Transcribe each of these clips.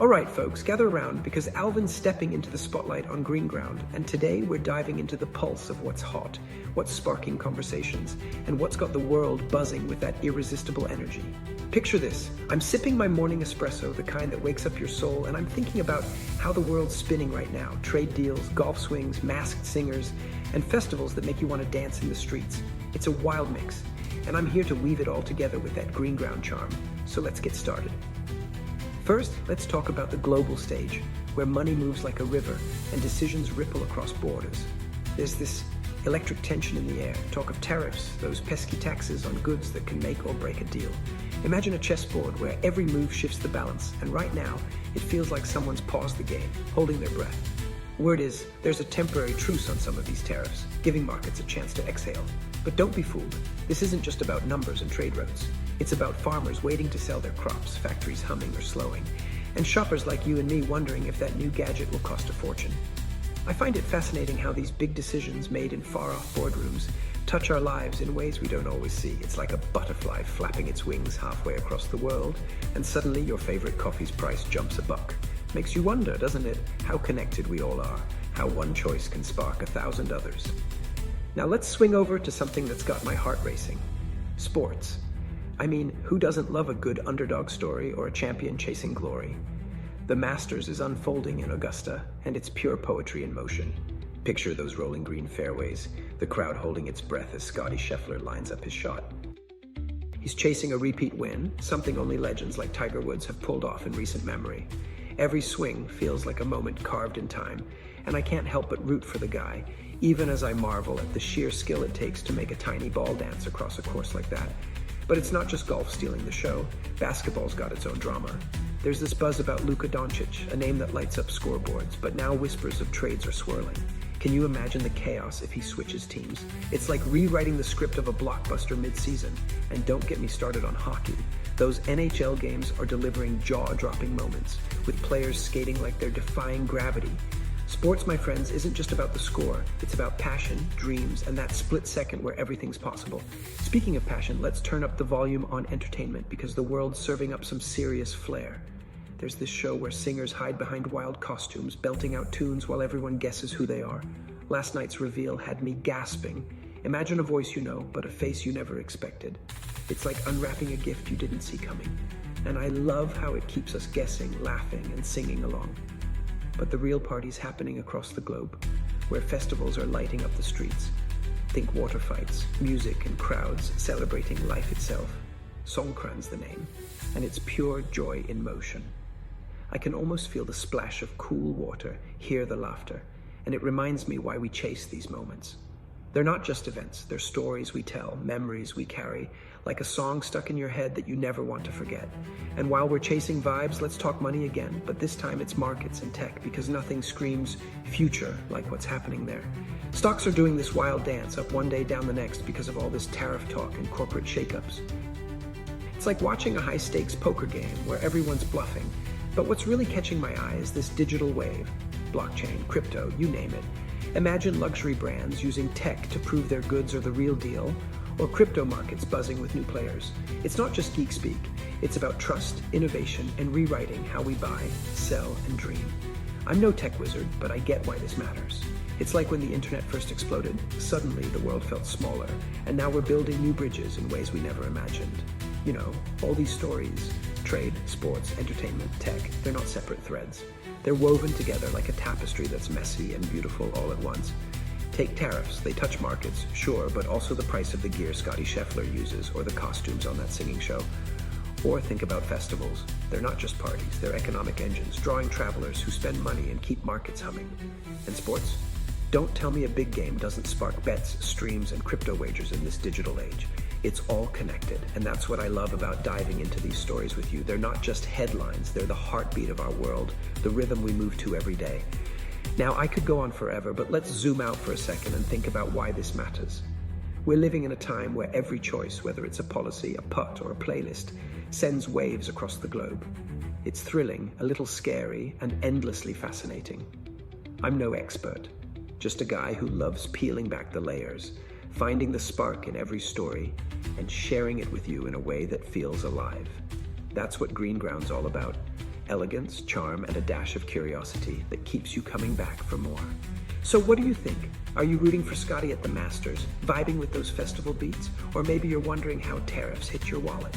All right, folks, gather around because Alvin's stepping into the spotlight on GreenGround, and today we're diving into the pulse of what's hot, what's sparking conversations, and what's got the world buzzing with that irresistible energy. Picture this. I'm sipping my morning espresso, the kind that wakes up your soul, and I'm thinking about how the world's spinning right now. Trade deals, golf swings, masked singers, and festivals that make you want to dance in the streets. It's a wild mix, and I'm here to weave it all together with that GreenGround charm. So let's get started. First, let's talk about the global stage, where money moves like a river and decisions ripple across borders. There's this electric tension in the air, talk of tariffs, those pesky taxes on goods that can make or break a deal. Imagine a chessboard where every move shifts the balance, and right now, it feels like someone's paused the game, holding their breath. Word is, there's a temporary truce on some of these tariffs, giving markets a chance to exhale. But don't be fooled. This isn't just about numbers and trade routes. It's about farmers waiting to sell their crops, factories humming or slowing, and shoppers like you and me wondering if that new gadget will cost a fortune. I find it fascinating how these big decisions made in far-off boardrooms touch our lives in ways we don't always see. It's like a butterfly flapping its wings halfway across the world, and suddenly your favorite coffee's price jumps a buck. Makes you wonder, doesn't it, how connected we all are, how one choice can spark 1,000 others. Now let's swing over to something that's got my heart racing. Sports. I mean, who doesn't love a good underdog story or a champion chasing glory? The Masters is unfolding in Augusta, and it's pure poetry in motion. Picture those rolling green fairways, the crowd holding its breath as Scottie Scheffler lines up his shot. He's chasing a repeat win, something only legends like Tiger Woods have pulled off in recent memory. Every swing feels like a moment carved in time, and I can't help but root for the guy, even as I marvel at the sheer skill it takes to make a tiny ball dance across a course like that. But it's not just golf stealing the show. Basketball's got its own drama. There's this buzz about Luka Doncic, a name that lights up scoreboards, but now whispers of trades are swirling. Can you imagine the chaos if he switches teams? It's like rewriting the script of a blockbuster mid-season. And don't get me started on hockey. Those NHL games are delivering jaw-dropping moments, with players skating like they're defying gravity. Sports, my friends, isn't just about the score. It's about passion, dreams, and that split second where everything's possible. Speaking of passion, let's turn up the volume on entertainment because the world's serving up some serious flair. There's this show where singers hide behind wild costumes, belting out tunes while everyone guesses who they are. Last night's reveal had me gasping. Imagine a voice you know, but a face you never expected. It's like unwrapping a gift you didn't see coming. And I love how it keeps us guessing, laughing, and singing along. But the real party's happening across the globe, where festivals are lighting up the streets. Think water fights, music, and crowds celebrating life itself. Songkran's the name, and it's pure joy in motion. I can almost feel the splash of cool water, hear the laughter, and it reminds me why we chase these moments. They're not just events, they're stories we tell, memories we carry, like a song stuck in your head that you never want to forget. And while we're chasing vibes, let's talk money again, but this time it's markets and tech, because nothing screams future like what's happening there. Stocks are doing this wild dance, up one day, down the next, because of all this tariff talk and corporate shakeups. It's like watching a high-stakes poker game where everyone's bluffing, but what's really catching my eye is this digital wave. Blockchain, crypto, you name it. Imagine luxury brands using tech to prove their goods are the real deal, or crypto markets buzzing with new players. It's not just geek speak. It's about trust, innovation, and rewriting how we buy, sell, and dream. I'm no tech wizard, but I get why this matters. It's like when the internet first exploded. Suddenly, the world felt smaller, and now we're building new bridges in ways we never imagined. You know, all these stories, trade, sports, entertainment, tech, they're not separate threads. They're woven together like a tapestry that's messy and beautiful all at once. Take tariffs, they touch markets, sure, but also the price of the gear Scottie Scheffler uses or the costumes on that singing show. Or think about festivals. They're not just parties, they're economic engines, drawing travelers who spend money and keep markets humming. And sports? Don't tell me a big game doesn't spark bets, streams, and crypto wagers in this digital age. It's all connected, and that's what I love about diving into these stories with you. They're not just headlines, they're the heartbeat of our world, the rhythm we move to every day. Now, I could go on forever, but let's zoom out for a second and think about why this matters. We're living in a time where every choice, whether it's a policy, a putt, or a playlist, sends waves across the globe. It's thrilling, a little scary, and endlessly fascinating. I'm no expert, just a guy who loves peeling back the layers, finding the spark in every story, and sharing it with you in a way that feels alive. That's what GreenGround's all about. elegance, charm, and a dash of curiosity that keeps you coming back for more. So what do you think? Are you rooting for Scottie at the Masters, vibing with those festival beats? Or maybe you're wondering how tariffs hit your wallet?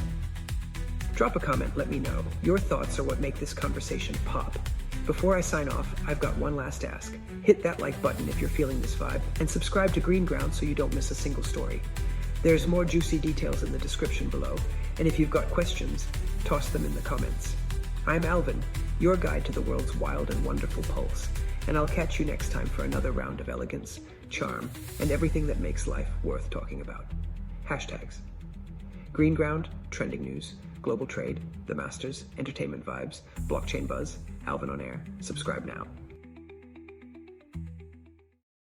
Drop a comment, let me know. Your thoughts are what make this conversation pop. Before I sign off, I've got one last ask. Hit that like button if you're feeling this vibe, and subscribe to GreenGround so you don't miss a single story. There's more juicy details in the description below, and if you've got questions, toss them in the comments. I'm Alvin, your guide to the world's wild and wonderful pulse, and I'll catch you next time for another round of elegance, charm, and everything that makes life worth talking about. Hashtags. GreenGround, trending news, global trade, the Masters, entertainment vibes, blockchain buzz, Alvin on air. Subscribe now.